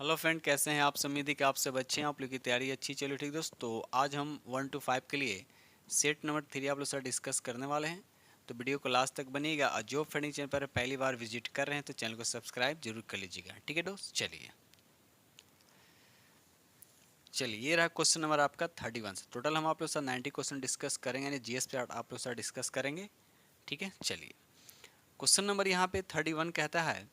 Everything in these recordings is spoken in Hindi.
हेलो फ्रेंड, कैसे हैं आप? उम्मीद है कि आप सब अच्छे हैं, आप लोग की तैयारी अच्छी चलो। ठीक दोस्त, तो आज हम 1 to 5 के लिए सेट नंबर 3 आप लोग साथ डिस्कस करने वाले हैं। तो वीडियो को लास्ट तक बनिएगा और जो फ्रेंड चैनल पर पहली बार विजिट कर रहे हैं तो चैनल को सब्सक्राइब जरूर कर लीजिएगा। ठीक है दोस्त, चलिए ये रहा क्वेश्चन नंबर आपका 31 से। टोटल हम आप लोग साथ 90 क्वेश्चन डिस्कस करेंगे, यानी जीएस पे आप लोग साथ डिस्कस करेंगे। ठीक है, चलिए क्वेश्चन नंबर यहाँ पे 31 कहता है,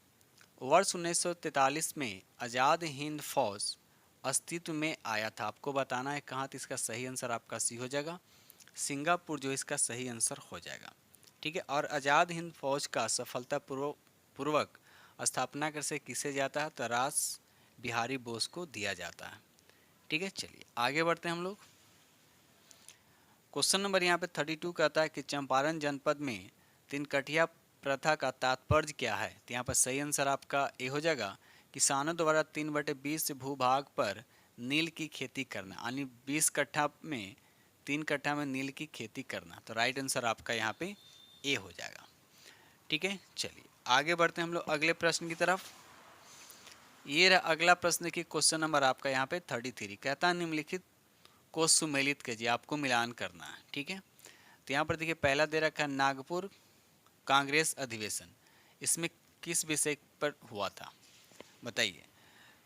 वर्ष 1943 में आज़ाद हिंद फौज अस्तित्व में आया था। आपको बताना है कहाँ, तो इसका सही आंसर आपका सी हो जाएगा, सिंगापुर जो इसका सही आंसर हो जाएगा। ठीक है, और आज़ाद हिंद फौज का सफलतापूर्वक स्थापना कैसे किसे जाता है, तो रास बिहारी बोस को दिया जाता है। ठीक है, चलिए आगे बढ़ते हैं हम लोग। क्वेश्चन नंबर यहाँ पे 32 कहता है कि चंपारण जनपद में तिनकटिया प्रथा का तात्पर्य क्या है। तो यहाँ पर सही आंसर आपका ए हो जाएगा, किसानों द्वारा 3/20 भूभाग पर नील की खेती करना, यानी 20 कट्ठा में 3 कट्ठा में नील की खेती करना। तो राइट आंसर आपका यहाँ पे ए हो जाएगा। ठीक है, चलिए आगे बढ़ते हैं हम लोग अगले प्रश्न की तरफ। ये रहा अगला प्रश्न की क्वेश्चन नंबर आपका यहाँ पे 33 कहता है, निम्नलिखित को सुमेलित कीजिए, आपको मिलान करना है। ठीक है, तो यहाँ पर देखिए पहला दे रखा है नागपुर कांग्रेस अधिवेशन, इसमें किस विषय पर हुआ था बताइए।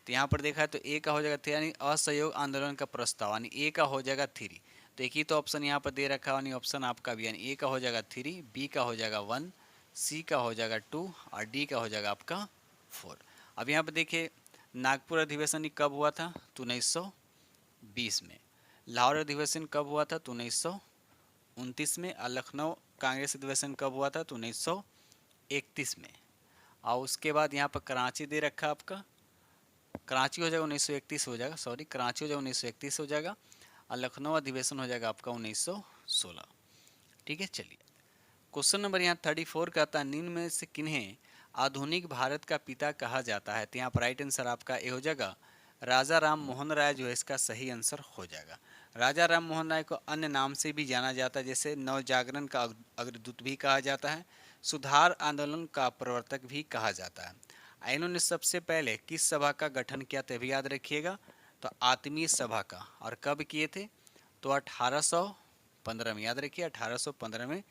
तो यहाँ पर देखा है तो ए का हो जाएगा 3, यानी असहयोग आंदोलन का प्रस्ताव, यानी ए का हो जाएगा 3। तो एक ही तो ऑप्शन यहाँ पर दे रखा है, यानी ऑप्शन आपका भी, यानी ए का हो जाएगा 3, बी का हो जाएगा 1, सी का हो जाएगा 2 और डी का हो जाएगा आपका 4। अब यहाँ पर देखिए नागपुर अधिवेशन कब हुआ था, तो 1920 में। लाहौर अधिवेशन कब हुआ था, तो 1929 में। और लखनऊ कांग्रेस अधिवेशन कब हुआ था, तो 1931 में। और उसके बाद यहाँ पर कराची दे रखा आपका, कराची हो जाएगा 1931 हो जाएगा, सॉरी कराची हो जाएगा 1931 हो जाएगा। और लखनऊ अधिवेशन हो जाएगा आपका 1916। ठीक है, चलिए क्वेश्चन नंबर यहाँ 34 कहता है, निम्न में से किन्हें आधुनिक भारत का पिता कहा जाता है। तो यहाँ पर राइट आंसर आपका ए हो जाएगा, राजा राम मोहन राय जो है इसका सही आंसर हो जाएगा। राजा राम मोहन राय को अन्य नाम से भी जाना जाता है, जैसे नवजागरण का अग्रदूत भी कहा जाता है, सुधार आंदोलन का प्रवर्तक भी कहा जाता है। इन्होंने सबसे पहले किस सभा का गठन किया था, भी याद रखिएगा, तो आत्मीय सभा का। और कब किए थे, तो 1815 में, याद रखिए 1815 में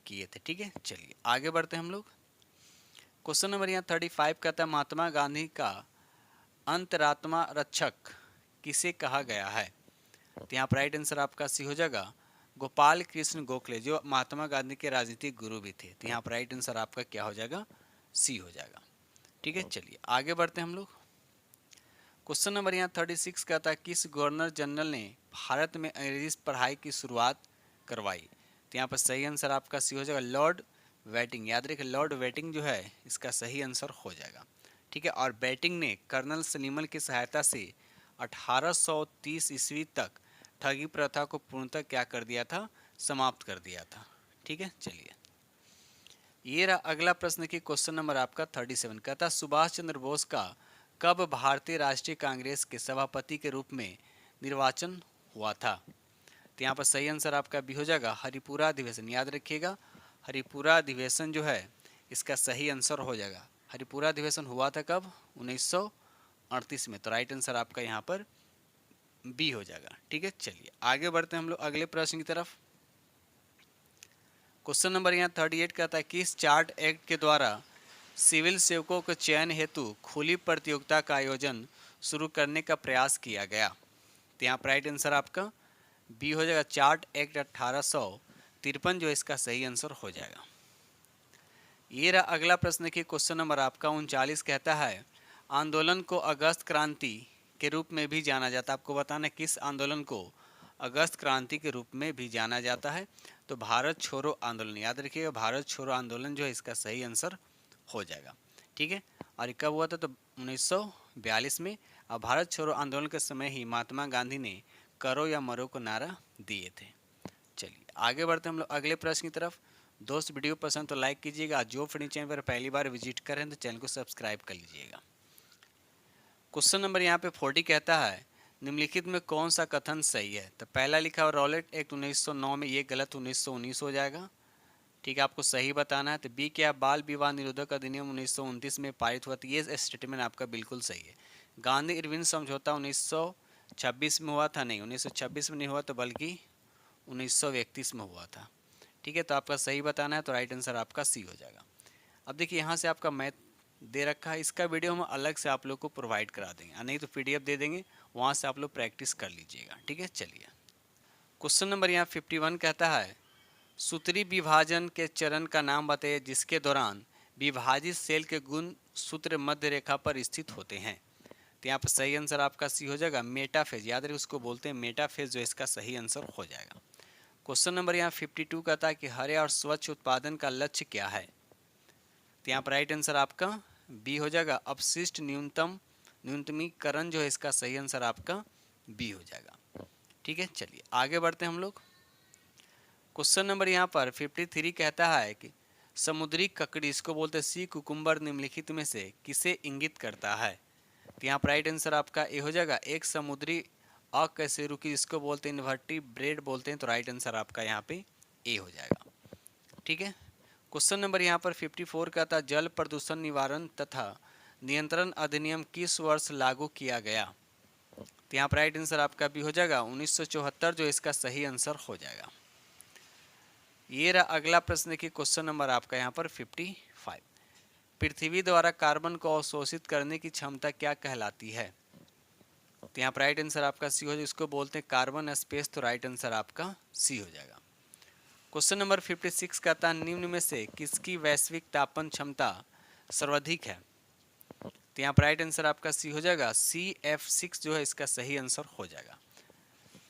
किए थे। ठीक है, चलिए आगे बढ़ते हैं हम लोग। क्वेश्चन नंबर यहाँ 35 कहता है, महात्मा गांधी का अंतरात्मा रक्षक किसे कहा गया है। तो यहाँ पर राइट आंसर आपका सी हो जाएगा, गोपाल कृष्ण गोखले, जो महात्मा गांधी के राजनीतिक गुरु भी थे। तो यहाँ पर राइट आंसर आपका क्या हो जाएगा, सी हो जाएगा। ठीक है, चलिए आगे बढ़ते हैं हम लोग। क्वेश्चन नंबर यहाँ 36 कहता है, किस गवर्नर जनरल ने भारत में अंग्रेजी पढ़ाई की शुरुआत करवाई। तो यहाँ पर सही आंसर आपका सी हो जाएगा, लॉर्ड वेटिंग। याद रखिए लॉर्ड वेटिंग जो है इसका सही आंसर हो जाएगा। ठीक है, और बेटिंग ने कर्नल सलीमल की सहायता से 1830 ईस्वी तक ठगी प्रथा को पूर्णतः क्या कर दिया था, समाप्त कर दिया था। ठीक है, चलिए ये रहा अगला प्रश्न की क्वेश्चन नंबर आपका 37 कहता, सुभाष चंद्र बोस का कब भारतीय राष्ट्रीय कांग्रेस के सभापति के रूप में निर्वाचन हुआ था। तो यहाँ पर सही आंसर आपका भी हो जाएगा, हरिपुरा अधिवेशन। याद रखिएगा हरिपुरा अधिवेशन जो है इसका सही आंसर हो जाएगा। हरिपुरा अधिवेशन हुआ था कब, 1938 में। तो राइट आंसर आपका यहाँ पर बी हो जाएगा। ठीक है, चलिए आगे बढ़ते हैं हम लोग अगले प्रश्न की तरफ। क्वेश्चन नंबर यहाँ 38 कहता है, किस चार्ट एक्ट के द्वारा सिविल सेवकों के चयन हेतु खुली प्रतियोगिता का आयोजन शुरू करने का प्रयास किया गया। तो यहाँ पर राइट आंसर आपका बी हो जाएगा, चार्ट एक्ट 1853 जो इसका सही आंसर हो जाएगा। ये रहा अगला प्रश्न की क्वेश्चन नंबर आपका 39 कहता है, आंदोलन को अगस्त क्रांति के रूप में भी जाना जाता है। आपको बताना है किस आंदोलन को अगस्त क्रांति के रूप में भी जाना जाता है, तो भारत छोड़ो आंदोलन। याद रखिएगा भारत छोड़ो आंदोलन जो है इसका सही आंसर हो जाएगा। ठीक है, और कब हुआ था, तो 1942 में। और भारत छोड़ो आंदोलन के समय ही महात्मा गांधी ने करो या मरो को नारा दिए थे। चलिए आगे बढ़ते हम लोग अगले प्रश्न की तरफ। दोस्त वीडियो पसंद तो लाइक कीजिएगा, जो फ्रेंड चैनल पर पहली बार विजिट करें तो चैनल को सब्सक्राइब कर लीजिएगा। क्वेश्चन नंबर यहाँ पे 40 कहता है, निम्नलिखित में कौन सा कथन सही है। तो पहला लिखा हुआ रॉलेट एक्ट 1909 में, ये गलत, 1919 हो जाएगा। ठीक है, आपको सही बताना है। तो बी क्या, बाल विवाह निरोधक अधिनियम 1929 में पारित हुआ था, ये स्टेटमेंट आपका बिल्कुल सही है। गांधी इरविन समझौता 1926 में हुआ था? नहीं, 1926 में नहीं हुआ, तो बल्कि 1931 में हुआ था। ठीक है, तो आपका सही बताना है, तो राइट आंसर आपका सी हो जाएगा। अब देखिए यहाँ से आपका मैथ दे रखा है, इसका वीडियो हम अलग से आप लोग को प्रोवाइड करा देंगे, नहीं तो पीडीएफ दे देंगे, वहाँ से आप लोग प्रैक्टिस कर लीजिएगा। ठीक है, चलिए क्वेश्चन नंबर यहाँ 51 कहता है, सूत्री विभाजन के चरण का नाम बताइए जिसके दौरान विभाजित सेल के गुण सूत्र मध्य रेखा पर स्थित होते हैं। तो यहाँ पर सही आंसर आपका सी हो जाएगा, मेटाफेज। याद रखिए, उसको बोलते हैं मेटाफेज, जो इसका सही आंसर हो जाएगा। क्वेश्चन नंबर यहाँ 52 कहता है कि हरे और स्वच्छ उत्पादन का लक्ष्य क्या है? तो यहाँ पर राइट आंसर आपका बी हो जाएगा, अपशिष्ट न्यूनतमीकरण जो है इसका सही आंसर आपका बी हो जाएगा। ठीक है, चलिए आगे बढ़ते हैं हम लोग। क्वेश्चन नंबर यहाँ पर 53 कहता है कि समुद्री ककड़ी, इसको बोलते हैं सी कुकुम्बर, निम्नलिखित में से किसे इंगित करता है? तो यहाँ पर राइट आंसर आपका ए हो जाएगा, एक समुद्री अकशेरुकी, इसको बोलते हैं इन्वर्टिब्रेट बोलते हैं, तो राइट आंसर आपका यहाँ पे ए हो जाएगा। ठीक है, क्वेश्चन नंबर यहाँ पर 54 का था, जल प्रदूषण निवारण तथा नियंत्रण अधिनियम किस वर्ष लागू किया गया? तो यहाँ पर राइट आंसर आपका भी हो जाएगा 1974, जो इसका सही आंसर हो जाएगा। ये रहा अगला प्रश्न की क्वेश्चन नंबर आपका यहाँ पर 55, पृथ्वी द्वारा कार्बन को अवशोषित करने की क्षमता क्या कहलाती है? तो यहाँ पर राइट आंसर आपका सी हो जाएगा, इसको बोलते हैं कार्बन स्पेस, तो राइट आंसर आपका सी हो जाएगा। क्वेश्चन नंबर 56 कहता है, निम्न में से किसकी वैश्विक तापन क्षमता सर्वाधिक है? तो यहाँ पर राइट आंसर आपका सी हो जाएगा, CF6 जो है इसका सही आंसर हो जाएगा।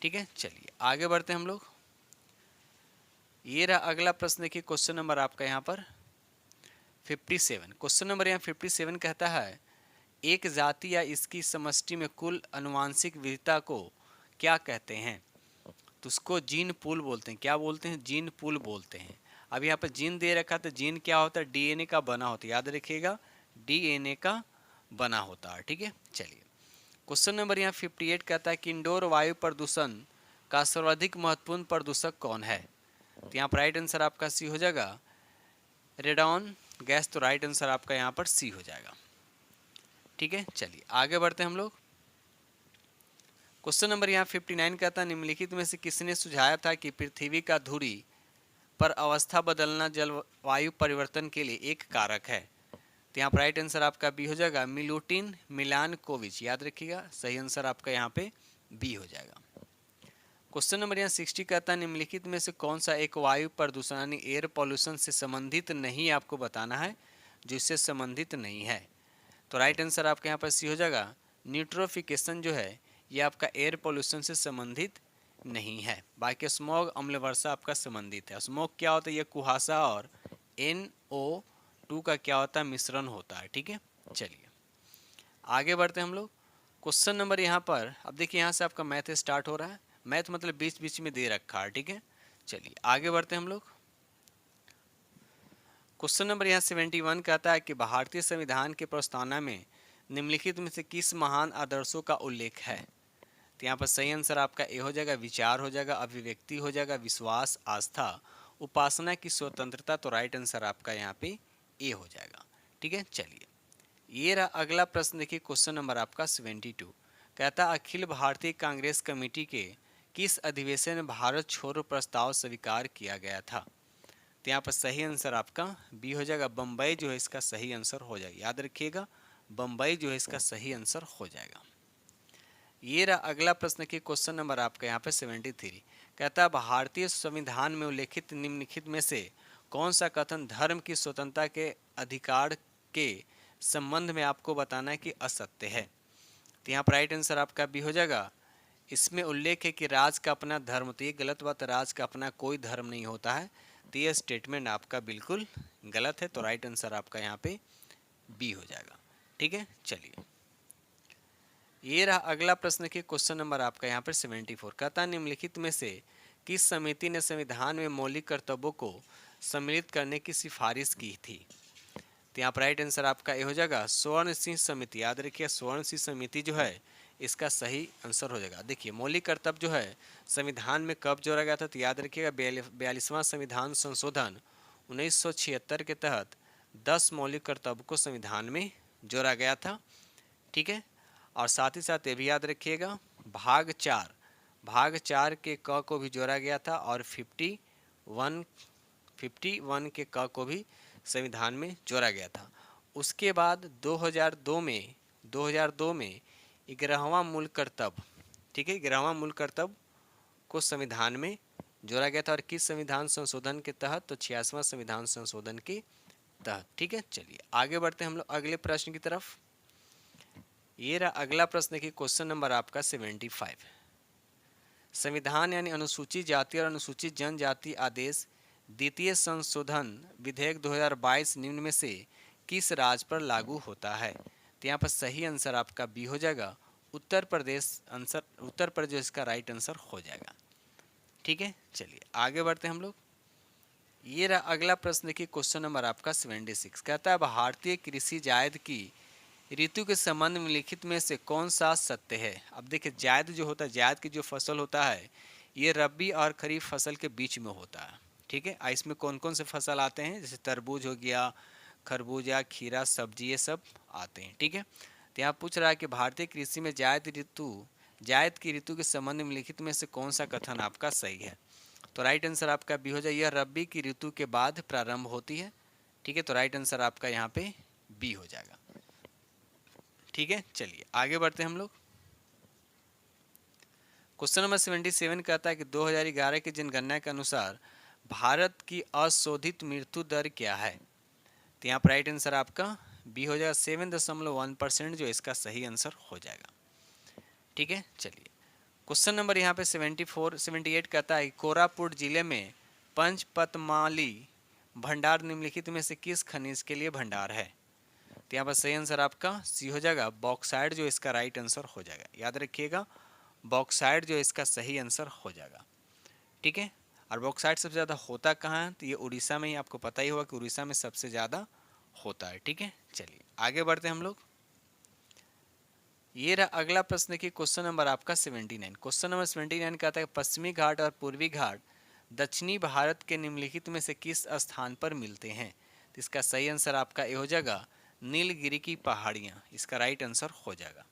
ठीक है, चलिए आगे बढ़ते हैं हम लोग। ये रहा अगला प्रश्न की क्वेश्चन नंबर आपका यहाँ पर 57। क्वेश्चन नंबर यहाँ 57 कहता है, एक जाति या इसकी समष्टि में कुल आनुवांशिक विविधता को क्या कहते हैं? तो उसको जीन पूल बोलते हैं। क्या बोलते हैं? जीन पूल बोलते हैं। अब यहाँ पर जीन दे रखा, तो जीन क्या होता है? डीएनए का बना होता है, याद रखिएगा, डीएनए का बना होता है। ठीक है, चलिए क्वेश्चन नंबर यहाँ 58 कहता है कि इंडोर वायु प्रदूषण का सर्वाधिक महत्वपूर्ण प्रदूषक कौन है? तो यहाँ पर राइट आंसर आपका सी हो जाएगा, रेडॉन गैस, तो राइट आंसर आपका यहाँ पर सी हो जाएगा। ठीक है, चलिए आगे बढ़ते हैं हम लोग। क्वेश्चन नंबर यहाँ 59 कहता है, निम्नलिखित में से किसने सुझाया था कि पृथ्वी का धुरी पर अवस्था बदलना जलवायु परिवर्तन के लिए एक कारक है? तो यहाँ पर राइट आंसर आपका बी हो जाएगा, मिलुटिन मिलानकोविच, याद रखिएगा, सही आंसर आपका यहाँ पे बी हो जाएगा। क्वेश्चन नंबर यहाँ 60 कहता है, निम्नलिखित में से कौन सा एक वायु प्रदूषण यानी एयर पॉल्यूशन से संबंधित नहीं, आपको बताना है जिससे संबंधित नहीं है। तो राइट आंसर आपके यहाँ पर सी हो जाएगा, न्यूट्रोफिकेशन जो है ये आपका एयर पोल्यूशन से संबंधित नहीं है। बाकी स्मॉग अम्ल वर्षा आपका संबंधित है। स्मॉग क्या होता है? ये कुहासा और NO2 का क्या होता है? मिश्रण होता है। ठीक है, चलिए आगे बढ़ते हैं हम लोग। क्वेश्चन नंबर यहाँ पर, अब देखिए यहाँ से आपका मैथ स्टार्ट हो रहा है। मैथ मतलब बीच बीच में दे रखा है। ठीक है, चलिए आगे बढ़ते हैं हम लोग। क्वेश्चन नंबर यहाँ 71 कहता है कि भारतीय संविधान के प्रस्तावना में निम्नलिखित में से किस महान आदर्शों का उल्लेख है? तो यहाँ पर सही आंसर आपका ए हो जाएगा, विचार हो जाएगा, अभिव्यक्ति हो जाएगा, विश्वास, आस्था, उपासना की स्वतंत्रता, तो राइट आंसर आपका यहाँ पे ए हो जाएगा। ठीक है, चलिए ये रहा अगला प्रश्न। देखिए क्वेश्चन नंबर आपका 72 कहता, अखिल भारतीय कांग्रेस कमेटी के किस अधिवेशन में भारत छोड़ो प्रस्ताव स्वीकार किया गया था? तो यहाँ पर सही आंसर आपका बी हो जाएगा, बम्बई जो है इसका सही आंसर हो जाएगा। याद रखिएगा, बम्बई जो है इसका सही आंसर हो जाएगा। ये रहा अगला प्रश्न की क्वेश्चन नंबर आपका यहाँ पे 73 कहता है, भारतीय संविधान में उल्लेखित निम्नलिखित में से कौन सा कथन धर्म की स्वतंत्रता के अधिकार के संबंध में आपको बताना है कि असत्य है? तो यहाँ पर राइट आंसर आपका भी हो जाएगा, इसमें उल्लेख है कि राज का अपना धर्म, तो ये गलत बात, राज का अपना कोई धर्म नहीं होता है, तो ये स्टेटमेंट आपका बिल्कुल गलत है, तो राइट आंसर आपका यहाँ पे बी हो जाएगा। ठीक है, चलिए ये रहा अगला प्रश्न की क्वेश्चन नंबर आपका यहाँ पर 74 कहता है, निम्नलिखित में से किस समिति ने संविधान में मौलिक कर्तव्यों को सम्मिलित करने की सिफारिश की थी? तो यहाँ पर राइट आंसर आपका ये हो जाएगा, स्वर्ण सिंह समिति। याद रखिए, स्वर्ण सिंह समिति जो है इसका सही आंसर हो जाएगा। देखिए मौलिक कर्तव्य जो है संविधान में कब जोड़ा गया था? तो याद रखिएगा 42वां संविधान संशोधन 1976 के तहत 10 मौलिक कर्तव्य को संविधान में जोड़ा गया था। ठीक है, और साथ ही साथ ये भी याद रखिएगा भाग चार के क को भी जोड़ा गया था और 51 के क को भी संविधान में जोड़ा गया था। उसके बाद 2002 में 11वां मूल कर्तव्य, ठीक है, 11वां मूल कर्तव्य को संविधान में जोड़ा गया था और किस संविधान संशोधन के तहत, तो 86वां संविधान संशोधन के तहत। ठीक है, चलिए आगे बढ़ते हैं हम लोग अगले प्रश्न की तरफ। ये रहा अगला प्रश्न की क्वेश्चन नंबर आपका 75। संविधान यानी अनुसूचित जाति और अनुसूचित जनजाति आदेश द्वितीय संशोधन विधेयक 2022 निम्न में से किस राज्य पर लागू होता है? तो यहाँ पर सही आंसर आपका बी हो जाएगा, उत्तर प्रदेश। आंसर उत्तर प्रदेश इसका राइट आंसर हो जाएगा। ठीक है, चलिए आगे बढ़ते हैं हम लोग। ये रहा अगला प्रश्न की क्वेश्चन नंबर आपका 76। कहता है भारतीय कृषि जायद की ऋतु के संबंध में लिखित में से कौन सा सत्य है? अब देखिए जायद जो होता है, जायद की जो फसल होता है ये रबी और खरीफ फसल के बीच में होता है। ठीक है, इसमें कौन कौन से फसल आते हैं? जैसे तरबूज हो गया, खरबूजा, खीरा, सब्जी, ये सब आते हैं। ठीक है, तो यहाँ पूछ रहा है कि भारतीय कृषि में जायद की ऋतु के संबंध में लिखित में से कौन सा कथन आपका सही है? तो राइट आंसर आपका बी हो जाए, यह रबी की ऋतु के बाद प्रारंभ होती है। ठीक है, तो राइट आंसर आपका यहाँ पे बी हो जाएगा। ठीक है, चलिए आगे बढ़ते हैं हम लोग। क्वेश्चन नंबर 77 कहता है कि 2011 की जनगणना के अनुसार भारत की अशोधित मृत्यु दर क्या है? तो यहाँ पर राइट आंसर आपका बी हो जाएगा, 7.1% जो इसका सही आंसर हो जाएगा। ठीक है, चलिए क्वेश्चन नंबर यहाँ पे 78 कहता है कोरापुट जिले में पंचपतमाली भंडार निम्नलिखित में से किस खनिज के लिए भंडार है? तो यहाँ पर सही आंसर आपका सी हो जाएगा, बॉक्साइट जो इसका राइट आंसर हो जाएगा। याद रखिएगा बॉक्साइट जो इसका सही आंसर हो जाएगा। ठीक है, और बॉक्साइट सबसे ज़्यादा होता कहाँ है? तो ये उड़ीसा में ही, आपको पता ही होगा कि उड़ीसा में सबसे ज़्यादा होता है। ठीक है, चलिए आगे बढ़ते हैं हम लोग। ये रहा अगला प्रश्न की क्वेश्चन नंबर आपका 79। क्वेश्चन नंबर 79 कहता है पश्चिमी घाट और पूर्वी घाट दक्षिणी भारत के निम्नलिखित में से किस स्थान पर मिलते हैं? तो इसका सही आंसर आपका ये हो जाएगा, नीलगिरी की पहाड़ियाँ, इसका राइट आंसर हो जाएगा।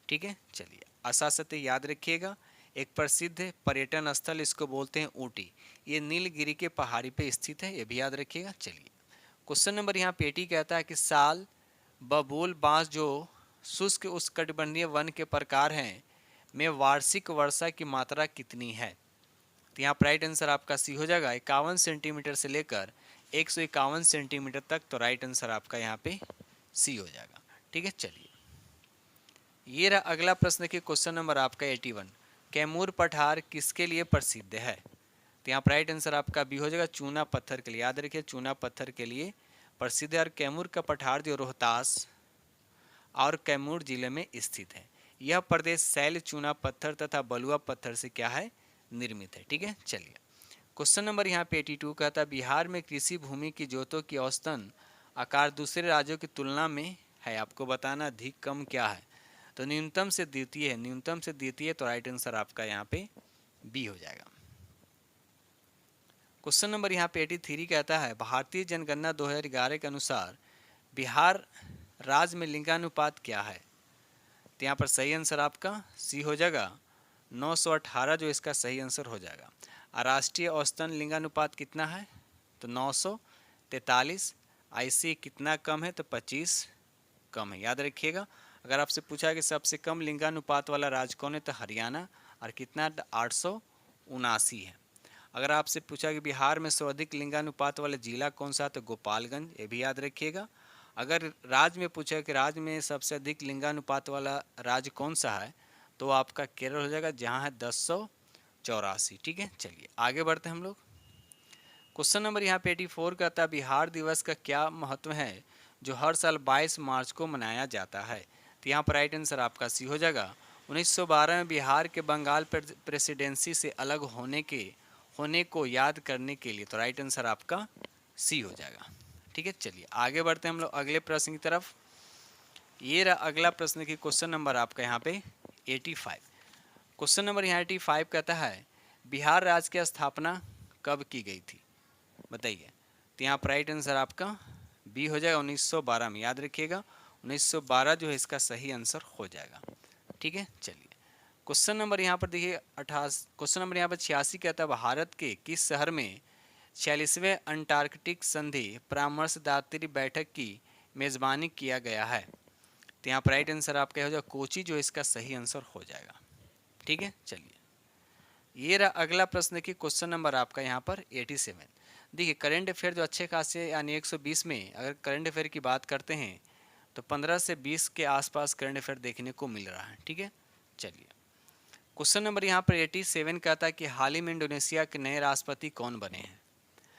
ठीक है, चलिए असासत्य याद रखिएगा, एक प्रसिद्ध पर्यटन स्थल इसको बोलते हैं ऊटी, ये नीलगिरी के पहाड़ी पे स्थित है, ये भी याद रखिएगा। चलिए क्वेश्चन नंबर यहाँ पेटी कहता है कि साल बबूल बांस जो शुष्क उष्णकटिबंधीय वन के प्रकार हैं में वार्षिक वर्षा की मात्रा कितनी है? तो यहाँ पर राइट आंसर आपका सी हो जाएगा, 51 सेंटीमीटर से लेकर 151 सेंटीमीटर तक, तो राइट आंसर आपका यहाँ पे सी हो जाएगा। ठीक है, चलिए ये रहा अगला प्रश्न के क्वेश्चन नंबर आपका 81। कैमूर पठार किसके लिए प्रसिद्ध है? तो यहाँ पर राइट आंसर आपका बी हो जाएगा, चूना पत्थर के लिए। याद रखिए चूना पत्थर के लिए प्रसिद्ध है और कैमूर का पठार जो रोहतास और कैमूर जिले में स्थित है। यह प्रदेश शैल चूना पत्थर तथा बलुआ पत्थर से क्या है? निर्मित है। ठीक है, चलिए क्वेश्चन नंबर यहाँ पे 82 कहता है बिहार में कृषि भूमि की जोतों की औसतन आकार दूसरे राज्यों की तुलना में है, आपको बताना अधिक कम क्या है? तो न्यूनतम से द्वितीय है, न्यूनतम से द्वितीय, तो राइट आंसर आपका यहाँ पे बी हो जाएगा। क्वेश्चन नंबर यहाँ पे 83 कहता है भारतीय जनगणना 2011 के अनुसार बिहार राज्य में लिंगानुपात क्या है? तो यहाँ पर सही आंसर आपका सी हो जाएगा, 918 जो इसका सही आंसर हो जाएगा। राष्ट्रीय औसतन लिंगानुपात कितना है? तो 943। ऐसे कितना कम है? तो 25 कम है। याद रखिएगा अगर आपसे पूछा कि सबसे कम लिंगानुपात वाला राज्य कौन है, तो हरियाणा, और कितना 879 है। अगर आपसे पूछा कि बिहार में सर्वाधिक लिंगानुपात वाला जिला कौन सा, तो गोपालगंज, ये भी याद रखिएगा। अगर राज्य में पूछा कि राज्य में सबसे अधिक लिंगानुपात वाला राज्य कौन सा है, तो आपका केरल हो जाएगा, जहाँ है 1084। ठीक है, चलिए आगे बढ़ते हैं हम लोग। क्वेश्चन नंबर यहाँ पे 84 कहता है बिहार दिवस का क्या महत्व है जो हर साल 22 मार्च को मनाया जाता है? तो यहाँ पर राइट आंसर आपका सी हो जाएगा, 1912 में बिहार के बंगाल प्रेसिडेंसी से अलग होने को याद करने के लिए, तो राइट आंसर आपका सी हो जाएगा। ठीक है, चलिए आगे बढ़ते हैं हम लोग अगले प्रश्न की तरफ। ये रहा अगला प्रश्न की क्वेश्चन नंबर आपका यहाँ पे 85। क्वेश्चन नंबर यहाँ 85 कहता है बिहार राज्य की स्थापना कब की गई थी? बताइए। तो यहाँ पर राइट आंसर आपका बी हो जाएगा, 1912 में। याद रखिएगा 1912 जो है इसका सही आंसर हो जाएगा। ठीक है, चलिए क्वेश्चन नंबर यहाँ पर देखिए 88, क्वेश्चन नंबर यहाँ पर 86 कहता है भारत के किस शहर में 46वें अंटार्कटिक संधि परामर्शदात्री बैठक की मेजबानी किया गया है? तो यहाँ पर राइट आंसर आपका हो जाएगा कोची, जो इसका सही आंसर हो जाएगा। ठीक है, चलिए ये रहा अगला प्रश्न की क्वेश्चन नंबर आपका यहाँ पर 87। देखिए करंट अफेयर जो अच्छे खासे यानी 120 में अगर करंट अफेयर की बात करते हैं तो 15 से 20 के आसपास करंट अफेयर देखने को मिल रहा है। ठीक है, चलिए क्वेश्चन नंबर यहाँ पर 87 कहता है कि हाल ही में इंडोनेशिया के नए राष्ट्रपति कौन बने हैं?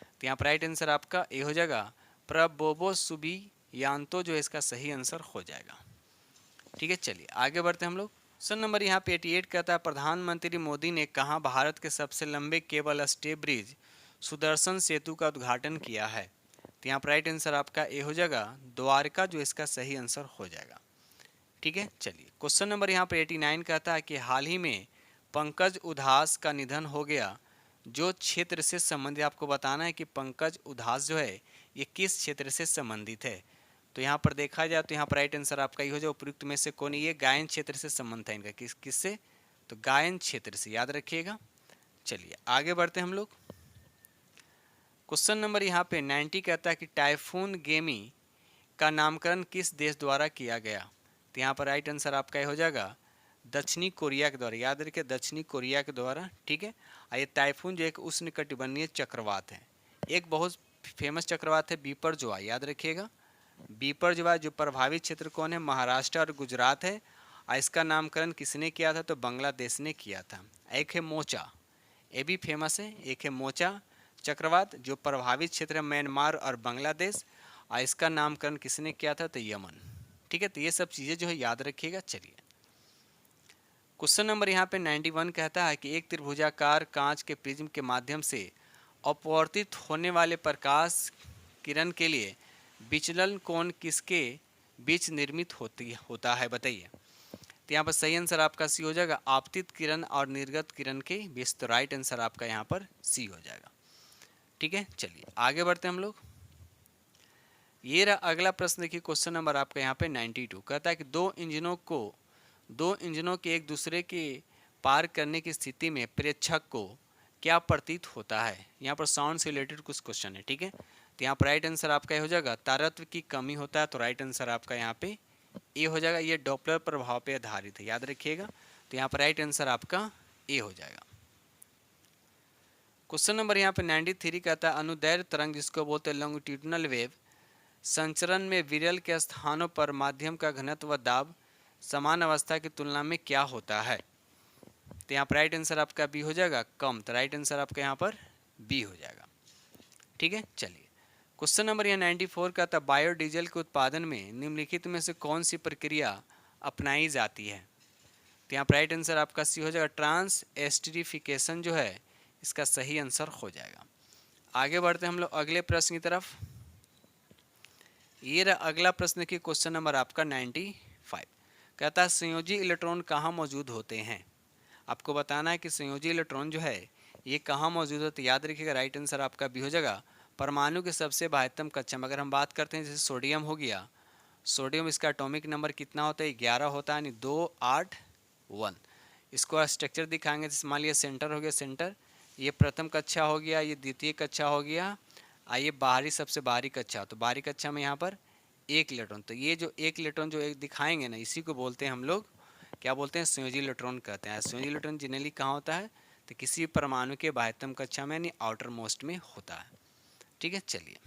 तो यहाँ पर राइट आंसर आपका ए हो जाएगा प्रबोवो सुबियांतो, जो इसका सही आंसर हो जाएगा। ठीक है, चलिए आगे बढ़ते हैं हम लोग। क्वेश्चन नंबर यहाँ पे 88 कहता है प्रधानमंत्री मोदी ने कहाँ भारत के सबसे लंबे केबल स्टे ब्रिज सुदर्शन सेतु का उद्घाटन किया है? तो यहाँ पर राइट आंसर आपका ए हो जाएगा द्वारका, जो इसका सही आंसर हो जाएगा। ठीक है, चलिए क्वेश्चन नंबर यहाँ पर 89 कहता है कि हाल ही में पंकज उधास का निधन हो गया, जो क्षेत्र से संबंधित, आपको बताना है कि पंकज उधास जो है ये किस क्षेत्र से संबंधित है। तो यहाँ पर देखा जाए तो यहाँ पर राइट आंसर आपका ये हो जाए उपयुक्त में से कौन? ये गायन क्षेत्र से संबंध है इनका, किससे? तो गायन क्षेत्र से, याद रखिएगा। चलिए आगे बढ़ते हैं हम लोग। क्वेश्चन नंबर यहाँ पे 90 कहता है कि टाइफून गेमी का नामकरण किस देश द्वारा किया गया? तो यहाँ पर राइट आंसर आपका ये हो जाएगा दक्षिणी कोरिया के द्वारा, याद रखिए दक्षिणी कोरिया के द्वारा। ठीक है, ये टाइफून जो एक उष्णकटिबंधीय चक्रवात है, एक बहुत फेमस चक्रवात है बिपरजोआ, याद रखिएगा बिपरजोआ। जो प्रभावित क्षेत्र कौन है? महाराष्ट्र और गुजरात है। और इसका नामकरण किसने किया था? तो बांग्लादेश ने किया था। एक है मोचा, ये भी फेमस है, एक है मोचा चक्रवात जो प्रभावित क्षेत्र है म्यांमार और बांग्लादेश, और इसका नामकरण किसने किया था? तो यमन। ठीक है, तो ये सब चीज़ें जो है याद रखिएगा। चलिए क्वेश्चन नंबर यहाँ पे 91 कहता है कि एक त्रिभुजाकार कांच के प्रिज्म के माध्यम से अपवर्तित होने वाले प्रकाश किरण के लिए विचलन कोण किसके बीच निर्मित होता है, बताइए। तो यहाँ पर सही आंसर आपका सी हो जाएगा आपतित किरण और निर्गत किरण के बीच। तो राइट आंसर आपका यहाँ पर सी हो जाएगा। ठीक है, चलिए आगे बढ़ते हैं हम लोग। ये रहा अगला प्रश्न देखिए क्वेश्चन नंबर आपका यहाँ पे 92 कहता है कि दो इंजनों के एक दूसरे के पार करने की स्थिति में प्रेक्षक को क्या प्रतीत होता है? यहाँ पर साउंड से रिलेटेड कुछ क्वेश्चन है। ठीक है, तो यहाँ पर राइट आंसर आपका ये हो जाएगा तारत्व की कमी होता है। तो राइट आंसर आपका यहाँ पे ए हो जाएगा। ये डॉपलर प्रभाव पे आधारित है, याद रखिएगा। तो यहाँ पर राइट आंसर आपका ए हो जाएगा। क्वेश्चन नंबर यहाँ पे 93 कहता है अनुदैर्घ्य तरंग, जिसको बोलते हैं लॉन्गिट्यूडिनल वेव, संचरण में विरल के स्थानों पर माध्यम का घनत्व व दाब समान अवस्था की तुलना में क्या होता है? तो यहाँ पर राइट आंसर आपका बी हो जाएगा कम। तो राइट आंसर आपका यहाँ पर बी हो जाएगा। ठीक है, चलिए क्वेश्चन नंबर यहाँ 94 का था बायोडीजल के उत्पादन में निम्नलिखित में से कौन सी प्रक्रिया अपनाई जाती है? तो यहाँ पर राइट आंसर आपका सी हो जाएगा ट्रांस एस्टरिफिकेशन, जो है इसका सही आंसर हो जाएगा। आगे बढ़ते हैं हम लोग अगले प्रश्न की तरफ। ये रहा अगला प्रश्न की क्वेश्चन नंबर आपका 95 कहता है संयोजी इलेक्ट्रॉन कहाँ मौजूद होते हैं? आपको बताना है कि संयोजी इलेक्ट्रॉन जो है ये कहाँ मौजूद होते हैं। याद रखिएगा राइट आंसर आपका भी हो जाएगा परमाणु के सबसे बाह्यतम कक्षा में। अगर हम बात करते हैं जैसे सोडियम हो गया, सोडियम इसका एटॉमिक नंबर कितना होता है? 11 होता है, यानी 281। इसको स्ट्रक्चर दिखाएंगे, जैसे मान लिया सेंटर हो गया, सेंटर ये प्रथम कक्षा हो गया, ये द्वितीय कक्षा हो गया, आइए बाहरी सबसे बाहरी कक्षा। तो बाहरी कक्षा में यहाँ पर एक इलेक्ट्रॉन, तो ये जो एक इलेक्ट्रॉन जो एक दिखाएंगे ना, इसी को बोलते हैं हम लोग क्या बोलते हैं? संयोजी इलेक्ट्रॉन कहते हैं। संयोजी इलेक्ट्रॉन जनरली कहाँ होता है? तो किसी परमाणु के बाह्यतम कक्षा में यानी आउटर मोस्ट में होता है। ठीक है, चलिए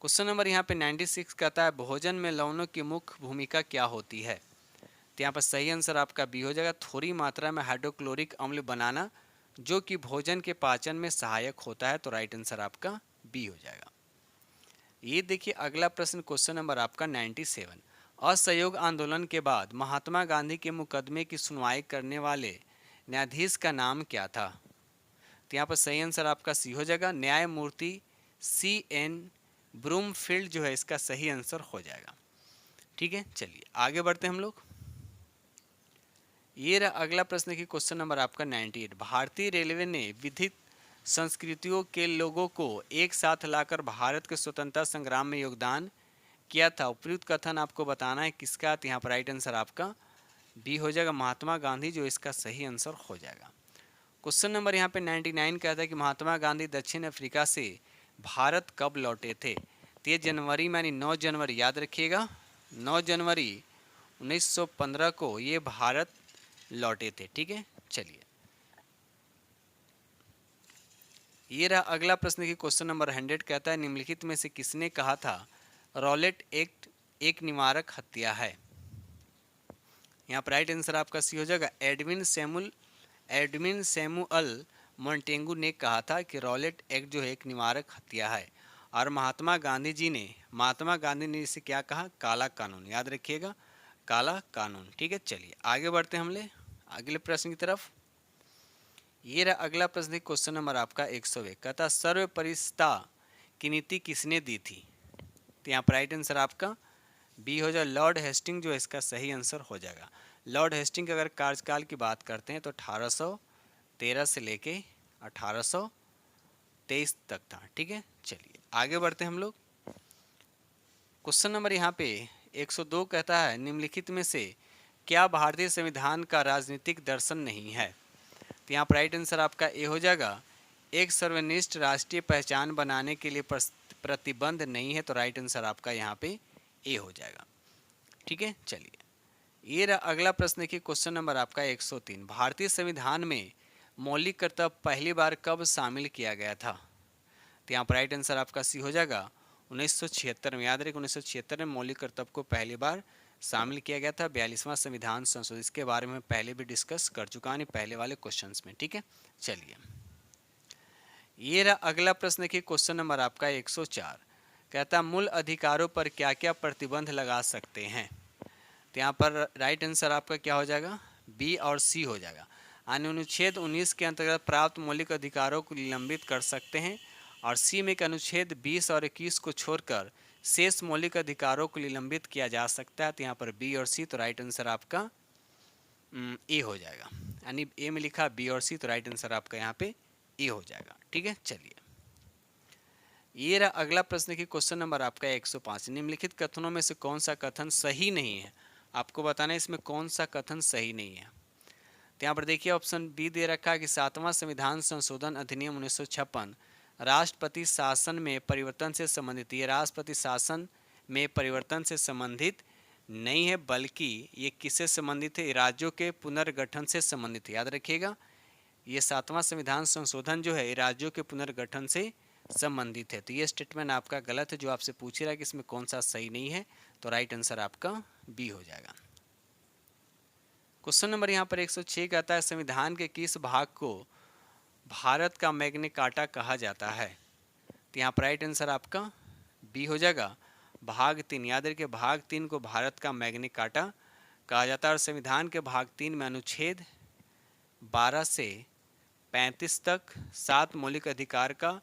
क्वेश्चन नंबर यहाँ पे 96 कहता है भोजन में लवणों की मुख्य भूमिका क्या होती है? तो यहाँ पर सही आंसर आपका बी हो जाएगा थोड़ी मात्रा में हाइड्रोक्लोरिक अम्ल बनाना, जो कि भोजन के पाचन में सहायक होता है। तो राइट आंसर आपका बी हो जाएगा। ये देखिए अगला प्रश्न क्वेश्चन नंबर आपका 97 असहयोग आंदोलन के बाद महात्मा गांधी के मुकदमे की सुनवाई करने वाले न्यायाधीश का नाम क्या था? तो यहाँ पर सही आंसर आपका सी हो जाएगा न्यायमूर्ति CN ब्रूमफील्ड, जो है इसका सही आंसर हो जाएगा। ठीक है, चलिए आगे बढ़ते हैं हम लोग। ये रहा अगला प्रश्न की क्वेश्चन नंबर आपका 98 भारतीय रेलवे ने विविध संस्कृतियों के लोगों को एक साथ लाकर भारत के स्वतंत्रता संग्राम में योगदान किया था। उपयुक्त कथन आपको बताना है किसका? तो यहाँ पर राइट आंसर आपका बी हो जाएगा महात्मा गांधी, जो इसका सही आंसर हो जाएगा। क्वेश्चन नंबर यहाँ पे 99 कहता है कि महात्मा गांधी दक्षिण अफ्रीका से भारत कब लौटे थे। तो ये जनवरी में यानी 9 जनवरी, याद रखिएगा 9 जनवरी 1915 को ये भारत लौटे थे। ठीक है, चलिए ये रहा अगला प्रश्न की क्वेश्चन नंबर 100 कहता है निम्नलिखित में से किसने कहा था रॉलेट एक्ट एक निवारक हत्या है। यहाँ पर राइट आंसर आपका सी हो जाएगा एडविन सैमुअल मोंटेगू ने कहा था कि रॉलेट एक्ट जो है एक निवारक हत्या है। और महात्मा गांधी ने इसे क्या कहा, काला कानून, याद रखिएगा काला कानून। ठीक है, चलिए आगे बढ़ते हैं हमले अगले प्रश्न की तरफ। ये रहा अगला प्रश्न क्वेश्चन नंबर आपका 101 कहता सर्वपरिस्ता की नीति किसने दी थी। तो यहाँ पर राइट आंसर आपका बी हो जाए लॉर्ड हेस्टिंग, जो इसका सही आंसर हो जाएगा। लॉर्ड हेस्टिंग के अगर कार्यकाल की बात करते हैं तो 1813 से लेके 1823 तक था। ठीक है, चलिए आगे बढ़ते हैं हम लोग। क्वेश्चन नंबर यहाँ पे 102 कहता है निम्नलिखित में से क्या भारतीय संविधान का राजनीतिक दर्शन नहीं है। तो यहाँ पर राइट आंसर आपका ए हो जाएगा एक सर्वनिष्ठ राष्ट्रीय पहचान बनाने के लिए प्रतिबंध नहीं है। तो राइट आंसर आपका यहाँ पे ए हो जाएगा। ठीक है, चलिए ये रहा अगला प्रश्न की क्वेश्चन नंबर आपका 103 भारतीय संविधान में मौलिक कर्तव्य पहली बार कब शामिल किया गया था। तो यहाँ पर राइट आंसर आपका सी हो जाएगा 1976 में। याद रखिए 1976 में मौलिक कर्तव्य को पहली बार शामिल किया गया था 42वां संविधान संशोधन। इसके बारे में पहले भी डिस्कस कर चुका हूँ पहले वाले क्वेश्चंस में। ठीक है, चलिए ये रहा अगला प्रश्न की क्वेश्चन नंबर आपका 104 कहता मूल अधिकारों पर क्या क्या प्रतिबंध लगा सकते हैं। तो यहाँ पर राइट आंसर आपका क्या हो जाएगा, बी और सी हो जाएगा। अनुच्छेद 19 के अंतर्गत प्राप्त मौलिक अधिकारों को निलंबित कर सकते हैं और सी में अनुच्छेद 20 और 21 को छोड़कर शेष मौलिक अधिकारों को निलंबित किया जा सकता है। तो यहाँ पर बी और सी, तो राइट आंसर आपका ए हो जाएगा। यानी ए में लिखा बी और सी, तो राइट आंसर आपका यहाँ पे ए हो जाएगा। ठीक है, चलिए ये रहा अगला प्रश्न की क्वेश्चन नंबर आपका 105 निम्नलिखित कथनों में से कौन सा कथन सही नहीं है। आपको बताना है इसमें कौन सा कथन सही नहीं है। तो यहाँ पर देखिए ऑप्शन बी दे रखा है कि 7वां संविधान संशोधन अधिनियम 1956 राष्ट्रपति शासन में परिवर्तन से संबंधित। ये राष्ट्रपति शासन में परिवर्तन से संबंधित नहीं है, बल्कि ये किससे संबंधित है, राज्यों के पुनर्गठन से संबंधित है। याद रखिएगा ये 7वां संविधान संशोधन जो है राज्यों के पुनर्गठन से संबंधित है। तो ये स्टेटमेंट आपका गलत है। जो आपसे पूछ रहा है कि इसमें कौन सा सही नहीं है, तो राइट आंसर आपका बी हो जाएगा। क्वेश्चन नंबर यहाँ पर 106 कहता है संविधान के किस भाग को भारत का मैग्ना कार्टा कहा जाता है। तो यहाँ पर राइट आंसर आपका बी हो जाएगा भाग 3। याद रखिए भाग 3 को भारत का मैग्ना कार्टा कहा जाता है। और संविधान के भाग 3 में अनुच्छेद 12 से 35 तक 7 मौलिक अधिकार का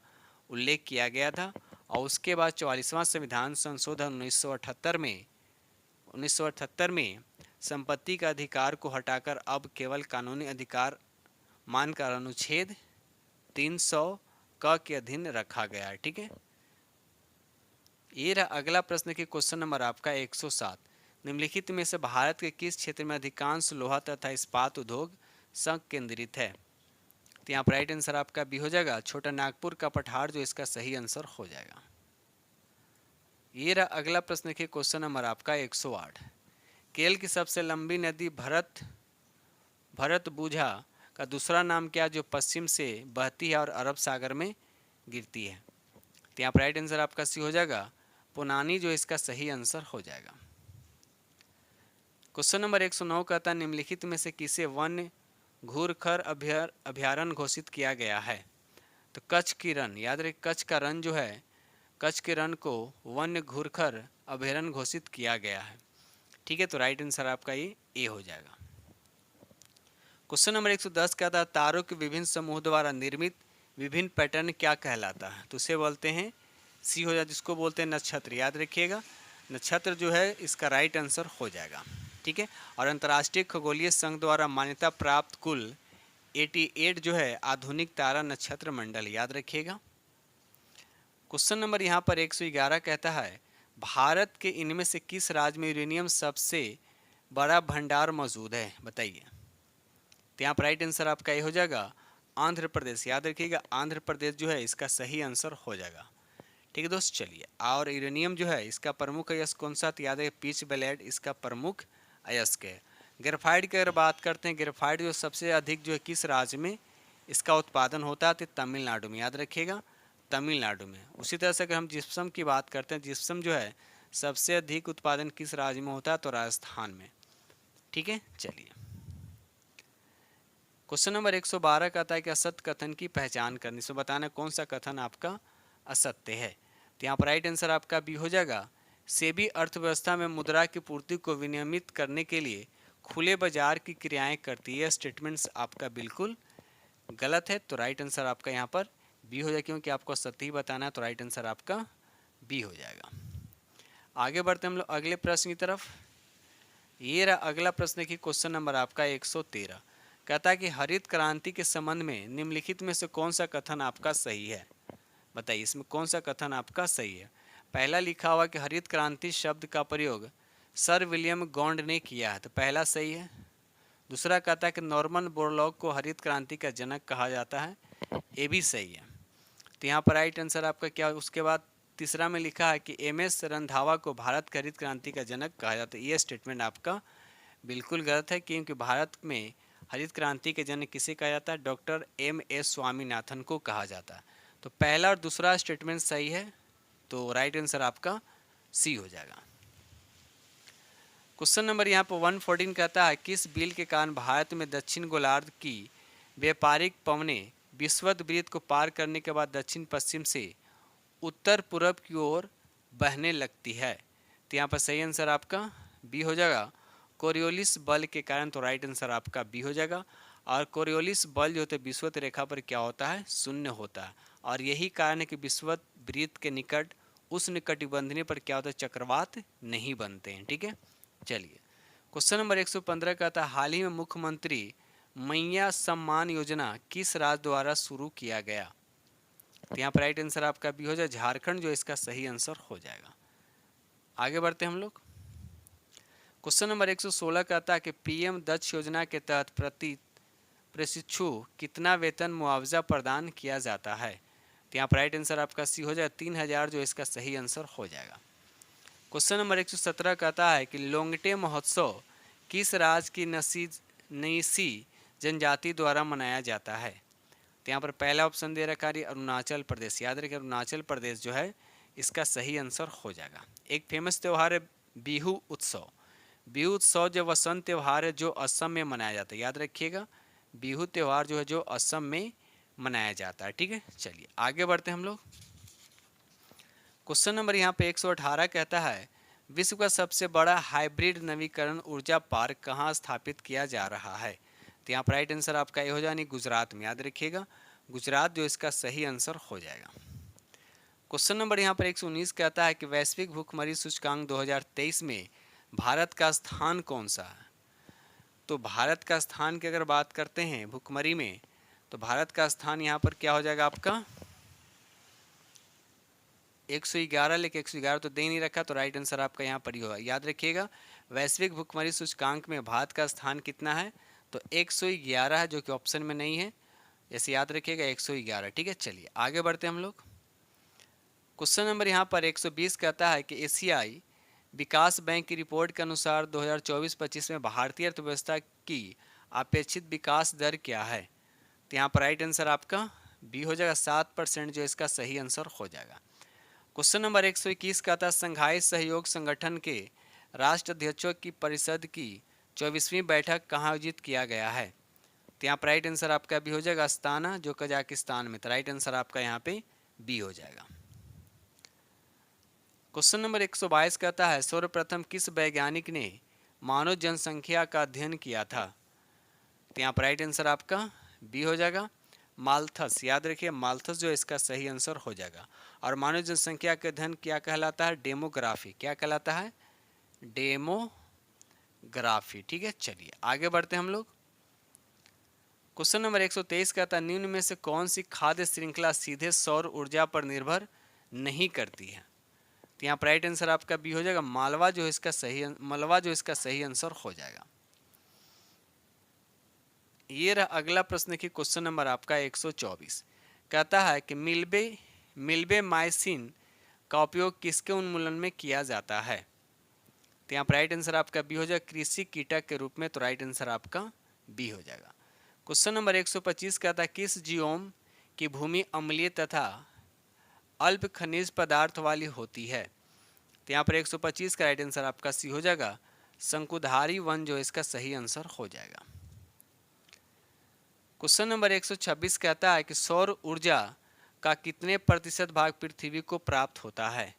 उल्लेख किया गया था। और उसके बाद 44वां संविधान संशोधन 1978 में संपत्ति का अधिकार को हटाकर अब केवल कानूनी अधिकार मानकर अनुच्छेद 300 क के अधीन रखा गया है। ठीक है, ये रहा अगला प्रश्न की क्वेश्चन नंबर आपका 107 निम्नलिखित में से भारत के किस क्षेत्र में अधिकांश लोहा तथा इस्पात उद्योग संकेंद्रित है। तो यहाँ पर राइट आंसर आपका बी हो जाएगा छोटा नागपुर का पठार, जो इसका सही आंसर हो जाएगा। ये रहा अगला प्रश्न के क्वेश्चन नंबर आपका 108 केरल की सबसे लंबी नदी भरतपुझा का दूसरा नाम क्या, जो पश्चिम से बहती है और अरब सागर में गिरती है। तो यहाँ पर राइट आंसर आपका सी हो जाएगा पुनानी, जो इसका सही आंसर हो जाएगा। क्वेश्चन नंबर 109 कहता है निम्नलिखित में से किसे वन्य घूरखर अभ्यारण्य घोषित किया गया है। तो कच्छ की रन, याद रखिए कच्छ का रन जो है, कच्छ के रन को वन्य घूरखर अभ्यारण्य घोषित किया गया है। ठीक है, तो राइट आंसर आपका ये ए हो जाएगा। क्वेश्चन नंबर 110 कहता है तारों के विभिन्न समूह द्वारा निर्मित विभिन्न पैटर्न क्या कहलाता है। तो उसे बोलते हैं सी हो जाए, जिसको बोलते हैं नक्षत्र। याद रखिएगा नक्षत्र जो है इसका राइट आंसर हो जाएगा। ठीक है, और अंतर्राष्ट्रीय खगोलीय संघ द्वारा मान्यता प्राप्त कुल 88 जो है आधुनिक तारा नक्षत्र मंडल। याद रखिएगा। क्वेश्चन नंबर यहाँ पर 111 कहता है भारत के इनमें से किस राज्य में यूरेनियम सबसे बड़ा भंडार मौजूद है? बताइए। तो यहाँ पर राइट आंसर आपका ये हो जाएगा आंध्र प्रदेश। याद रखिएगा आंध्र प्रदेश जो है इसका सही आंसर हो जाएगा। ठीक है दोस्त, चलिए। और यूरेनियम जो है इसका प्रमुख अयस्क कौन सा? तो याद है पिच ब्लेड इसका प्रमुख अयस्क है। ग्रेफाइट की अगर बात करते हैं, ग्रेफाइट जो सबसे अधिक जो है किस राज्य में इसका उत्पादन होता है? तो तमिलनाडु में। याद रखिएगा तमिलनाडु में। उसी तरह से अगर हम जिप्सम की बात करते हैं, जिप्सम जो है सबसे अधिक उत्पादन किस राज्य में होता है? तो राजस्थान में। ठीक है, चलिए। क्वेश्चन नंबर 112 का आता है कि असत्य कथन की पहचान करनी। इसमें बताना कौन सा कथन आपका असत्य है। तो यहाँ पर राइट आंसर आपका बी हो जाएगा। सेबी अर्थव्यवस्था में मुद्रा की पूर्ति को विनियमित करने के लिए खुले बाजार की क्रियाएं करती है। स्टेटमेंट्स आपका बिल्कुल गलत है। तो राइट आंसर आपका यहाँ पर बी हो जाएगा, क्योंकि आपको सत्य ही बताना है। तो राइट आंसर आपका बी हो जाएगा। आगे बढ़ते हम लोग अगले प्रश्न की तरफ। ये रहा अगला प्रश्न की क्वेश्चन नंबर आपका 113। कहता है कि हरित क्रांति के संबंध में निम्नलिखित में से कौन सा कथन आपका सही है? बताइए इसमें कौन सा कथन आपका सही है। पहला लिखा हुआ कि हरित क्रांति शब्द का प्रयोग सर विलियम गॉन्ड ने किया है, तो पहला सही है। दूसरा कहता है कि नॉर्मन बोरलॉग को हरित क्रांति का जनक कहा जाता है, ये भी सही है। तो यहाँ पर राइट आंसर आपका क्या? उसके बाद तीसरा में लिखा है कि एम.एस. रंधावा को भारत का हरित क्रांति का जनक कहा जाता है। ये स्टेटमेंट आपका बिल्कुल गलत है, क्योंकि भारत में हरित क्रांति के जनक किसे कहा जाता है? Doctor MS. स्वामीनाथन को कहा जाता है। तो पहला और दूसरा स्टेटमेंट सही है, तो राइट आंसर आपका सी हो जाएगा। क्वेश्चन नंबर यहाँ पर 114 कहता है किस बिल के कारण भारत में दक्षिण गोलार्ध की व्यापारिक पवनें विषुवत वृत्त को पार करने के बाद दक्षिण पश्चिम से उत्तर पूर्व की ओर बहने लगती है? तो यहाँ पर सही आंसर आपका बी हो जाएगा, कोरियोलिस बल के कारण। तो राइट आंसर आपका बी हो जाएगा। और कोरियोलिस बल जो होता है विषुवत रेखा पर क्या होता है? शून्य होता है। और यही कारण है कि विषुवत वृत्त के निकट उष्ण कटिबंधनीय पर क्या होता है? चक्रवात नहीं बनते हैं। ठीक है, चलिए। क्वेश्चन नंबर 115 का था हाल ही में मुख्यमंत्री मैया सम्मान योजना किस राज्य द्वारा शुरू किया गया? तो यहाँ पर राइट आंसर आपका भी हो जाए झारखंड, जो इसका सही आंसर हो जाएगा। आगे बढ़ते हम लोग। क्वेश्चन नंबर 116 कहता है कि पीएम दक्ष योजना के तहत प्रति प्रशिक्षु कितना वेतन मुआवजा प्रदान किया जाता है? तो यहाँ पर राइट आंसर आपका सी हो जाए 3000, जो इसका सही आंसर हो जाएगा। क्वेश्चन नंबर 117 कहता है कि लोंगटे महोत्सव किस राज्य की नसीसी जनजाति द्वारा मनाया जाता है? तो यहाँ पर पहला ऑप्शन दे रखा है अरुणाचल प्रदेश। याद रखिए अरुणाचल प्रदेश जो है इसका सही आंसर हो जाएगा। एक फेमस त्यौहार है बिहू उत्सव। बिहू उत्सव जो वसंत त्यौहार है जो असम में मनाया जाता है। याद रखिएगा बिहू त्यौहार जो है जो असम में मनाया जाता है। ठीक है, चलिए आगे बढ़ते हैं हम लोग। क्वेश्चन नंबर यहाँ पे 118 कहता है विश्व का सबसे बड़ा हाइब्रिड नवीकरण ऊर्जा पार्क कहाँ स्थापित किया जा रहा है? तो यहाँ पर राइट आंसर आपका ये हो जाए गुजरात में। याद रखिएगा गुजरात जो इसका सही आंसर हो जाएगा। क्वेश्चन नंबर यहाँ पर 119 कहता है कि वैश्विक भूखमरी सूचकांक 2023 में भारत का स्थान कौन सा है? तो भारत का स्थान की अगर बात करते हैं भूखमरी में, तो भारत का स्थान यहाँ पर क्या हो जाएगा आपका 111, लेकिन 111 तो दे नहीं रखा, तो राइट आंसर आपका यहाँ पर ही होगा। याद रखिएगा वैश्विक भूखमरी सूचकांक में भारत का स्थान कितना है? तो 111 है, जो कि ऑप्शन में नहीं है। जैसे याद रखिएगा 111। ठीक है, चलिए आगे बढ़ते हैं हम लोग। क्वेश्चन नंबर यहाँ पर 120 कहता है कि एशियाई विकास बैंक की रिपोर्ट के अनुसार 2024-25 में भारतीय अर्थव्यवस्था की अपेक्षित विकास दर क्या है? तो यहाँ पर राइट आंसर आपका बी हो जाएगा 7%, जो इसका सही आंसर हो जाएगा। क्वेश्चन नंबर 121 कहता है संघाई सहयोग संगठन के राष्ट्राध्यक्षों की परिषद की 24वीं बैठक कहाँ आयोजित किया गया है? तो यहाँ पर राइट आंसर आपका बी हो जाएगा अस्ताना, जो कजाकिस्तान में। तो राइट आंसर आपका यहाँ पे बी हो जाएगा। क्वेश्चन नंबर 122 कहता है सर्वप्रथम किस वैज्ञानिक ने मानव जनसंख्या का अध्ययन किया था? तो यहाँ पर राइट आंसर आपका बी हो जाएगा माल्थस। याद रखिए माल्थस जो इसका सही आंसर हो जाएगा। और मानव जनसंख्या का अध्ययन क्या कहलाता है? डेमोग्राफी। क्या कहलाता है? डेमोग्राफी। ठीक है, चलिए आगे बढ़ते हैं हम लोग। क्वेश्चन नंबर 123 कहता है निम्न में से कौन सी खाद्य श्रृंखला सीधे सौर ऊर्जा पर निर्भर नहीं करती है? तो यहाँ पर राइट आंसर आपका बी हो जाएगा, मलवा जो इसका सही आंसर हो जाएगा। ये रहा अगला प्रश्न की क्वेश्चन नंबर आपका 124। कहता है कि मिल्बे माइसिन का उपयोग किसके उन्मूलन में किया जाता है? तो यहाँ पर राइट आंसर आपका बी हो जाएगा, कृषि कीटक के रूप में। तो राइट आंसर आपका बी हो जाएगा। क्वेश्चन नंबर 125 कहता है किस जीओम की भूमि अम्लीय तथा अल्प खनिज पदार्थ वाली होती है? तो यहाँ पर 125 का राइट आंसर आपका सी हो जाएगा, शंकुधारी वन जो इसका सही आंसर हो जाएगा। क्वेश्चन नंबर 126 कहता है कि सौर ऊर्जा का कितने प्रतिशत भाग पृथ्वी को प्राप्त होता है?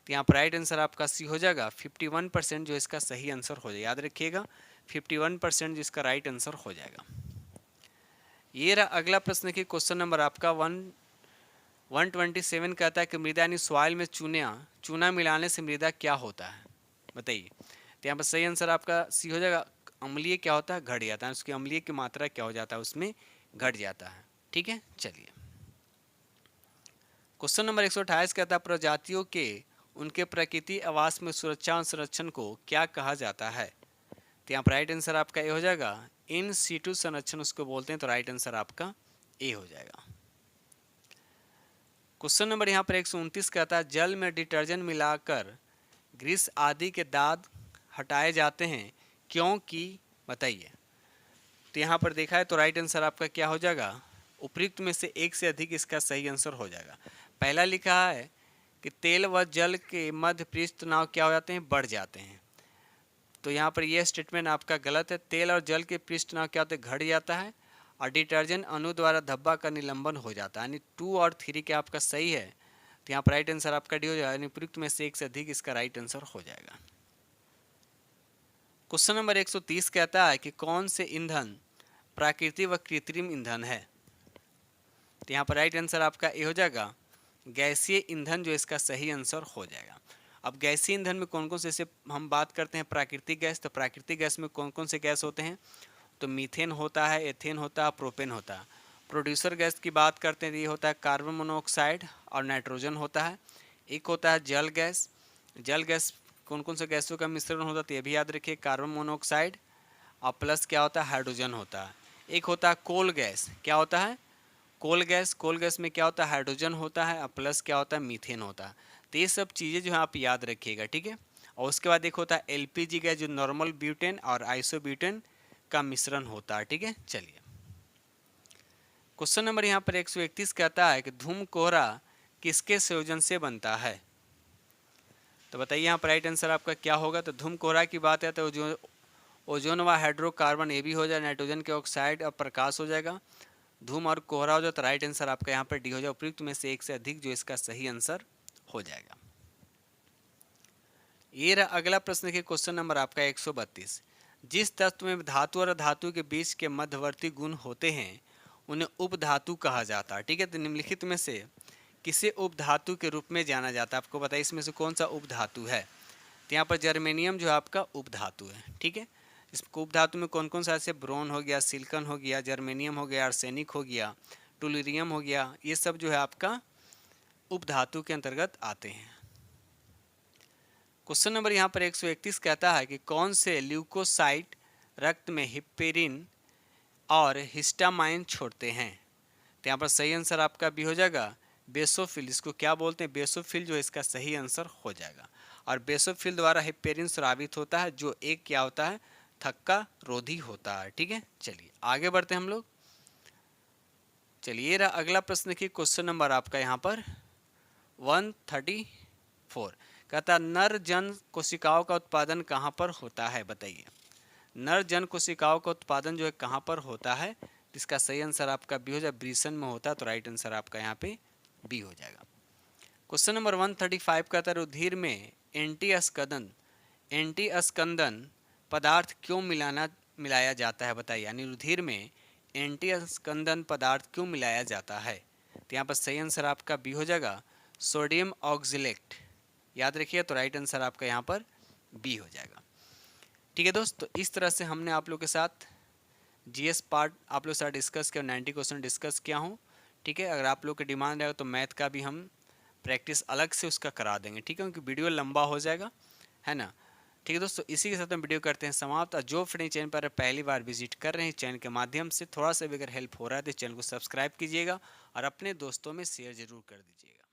तो यहाँ पर राइट आंसर आपका सी हो जाएगा, 51% जो इसका सही आंसर हो जाएगा। याद रखिएगा 51% जिसका राइट आंसर हो जाएगा। ये रहा अगला प्रश्न की क्वेश्चन नंबर आपका 127 कहता है कि मृदा यानी सॉइल में चूना मिलाने से मृदा क्या होता है? बताइए। तो यहाँ पर सही आंसर आपका सी हो जाएगा, अम्लीय क्या होता है? घट जाता है। उसकी अम्लीय की मात्रा क्या हो जाता है? उसमें घट जाता है। ठीक है, चलिए। क्वेश्चन नंबर 128 कहता है प्रजातियों के उनके प्रकृति आवास में सुरक्षा और संरक्षण को क्या कहा जाता है? तो यहाँ पर राइट आंसर आपका ए हो जाएगा, इन सीटू संरक्षण उसको बोलते हैं। तो राइट आंसर आपका ए हो जाएगा। क्वेश्चन नंबर यहाँ पर 129 कहता है जल में डिटर्जेंट मिलाकर ग्रीस आदि के दाग हटाए जाते हैं क्योंकि? बताइए। तो यहाँ पर देखा है तो राइट आंसर आपका क्या हो जाएगा, उपयुक्त में से एक से अधिक इसका सही आंसर हो जाएगा। पहला लिखा है कि तेल व जल के मध्य पृष्ठ तनाव क्या हो जाते हैं? बढ़ जाते हैं। तो यहाँ पर यह स्टेटमेंट आपका गलत है। तेल और जल के पृष्ठ तनाव क्या होते हैं? घट जाता है। और डिटर्जेंट अणु द्वारा धब्बा का निलंबन हो जाता है। यानी 2 और 3 क्या आपका सही है। तो यहाँ पर राइट आंसर आपका डी हो जाएगा, यानी उपयुक्त में से एक से अधिक इसका राइट आंसर हो जाएगा। क्वेश्चन नंबर 130 कहता है कि कौन से ईंधन प्राकृतिक व कृत्रिम ईंधन है? तो यहाँ पर राइट आंसर आपका ए हो जाएगा, गैसीय ईंधन जो इसका सही आंसर हो जाएगा। अब गैसीय ईंधन में कौन कौन से, जैसे हम बात करते हैं प्राकृतिक गैस, तो प्राकृतिक गैस में कौन कौन से गैस होते हैं? तो मीथेन होता है, एथेन होता है, प्रोपेन होता है। प्रोड्यूसर गैस की बात करते हैं तो ये होता है कार्बन मोनोऑक्साइड और नाइट्रोजन होता है। एक होता है जल गैस। जल गैस कौन कौन से गैसों का मिश्रण होता है? तो ये भी याद रखिए, कार्बन मोनोऑक्साइड और प्लस क्या होता है? हाइड्रोजन होता है। एक होता है कोल गैस। क्या होता है? कोल गैस। कोल गैस में क्या होता है? हाइड्रोजन होता है और प्लस क्या होता है? मीथेन होता है। तो ये सब चीज़ें जो है आप याद रखिएगा, ठीक है। और उसके बाद एक होता है एलपीजी गैस जो नॉर्मल ब्यूटेन और आइसोब्यूटेन का मिश्रण होता है, ठीक है। चलिए क्वेश्चन नंबर यहाँ पर 131 कहता है कि धूम कोहरा किसके संयोजन से बनता है? तो बताइए यहाँ पर राइट आंसर आपका क्या होगा। तो धूम कोहरा की बात है तो ओजोन व हाइड्रोकार्बन ये भी हो जाए, नाइट्रोजन के ऑक्साइड और प्रकाश हो जाएगा। धूम और कोहरा हो जाए तो राइट आंसर आपका यहाँ पर डी हो जाए, उपयुक्त में से एक से अधिक जो इसका सही आंसर हो जाएगा। ये रहा अगला प्रश्न के क्वेश्चन नंबर आपका 132। जिस तत्व में धातु और धातु के बीच के मध्यवर्ती गुण होते हैं उन्हें उपधातु कहा जाता है, ठीक है। तो निम्नलिखित में से किसे उपधातु के रूप में जाना जाता है? आपको बताइए इसमें से कौन सा उपधातु है। तो यहाँ पर जर्मेनियम जो है आपका उपधातु है, ठीक है। इस उपधातु में कौन कौन सा, ऐसे ब्रोन हो गया, सिलिकॉन हो गया, जर्मेनियम हो गया, आर्सेनिक हो गया, टुलुरियम हो गया, ये सब जो है आपका उपधातु के अंतर्गत आते हैं। क्वेश्चन नंबर यहाँ पर 131 कहता है कि कौन से ल्यूकोसाइट रक्त में हिप्पेरिन और हिस्टामाइन छोड़ते हैं? तो यहाँ पर सही आंसर आपका भी हो जाएगा बेसोफिल। इसको क्या बोलते हैं? बेसोफिल जो इसका सही आंसर हो जाएगा। और बेसोफिल द्वारा हिप्पेरिन स्रावित होता है जो एक क्या होता है? थक्का रोधी होता है, ठीक है। चलिए आगे बढ़ते हैं हम लोग। चलिए रहा अगला प्रश्न की क्वेश्चन नंबर आपका यहाँ पर 134 कहता नर जन कोशिकाओं का उत्पादन कहाँ पर होता है? बताइए। नर जन कोशिकाओं का उत्पादन जो है कहाँ पर होता है? इसका सही आंसर आपका बी हो जाए, ब्रीसन में होता है। तो राइट आंसर आपका यहाँ पे बी हो जाएगा। क्वेश्चन नंबर 135 कहता है रुधिर में एंटी अस्कंदन पदार्थ क्यों मिलाया जाता है? बताइए। यानी रुधिर में एंटी अस्कंदन पदार्थ क्यों मिलाया जाता है? तो यहाँ पर सही आंसर आपका बी हो जाएगा, सोडियम ऑक्जेलेट। याद रखिए। तो राइट आंसर आपका यहाँ पर बी हो जाएगा, ठीक है दोस्त। तो इस तरह से हमने आप लोग के साथ जीएस पार्ट आप लोग के साथ डिस्कस किया, 90 क्वेश्चन डिस्कस किया हूँ, ठीक है। अगर आप लोग की डिमांड है तो मैथ का भी हम प्रैक्टिस अलग से उसका करा देंगे, ठीक है, क्योंकि वीडियो लंबा हो जाएगा, है ना। ठीक है दोस्तों, इसी के साथ हम वीडियो करते हैं समाप्त। और जो फ्रेंड चैनल पर पहली बार विजिट कर रहे हैं, चैनल के माध्यम से थोड़ा सा भी अगर हेल्प हो रहा है तो चैनल को सब्सक्राइब कीजिएगा और अपने दोस्तों में शेयर जरूर कर दीजिएगा।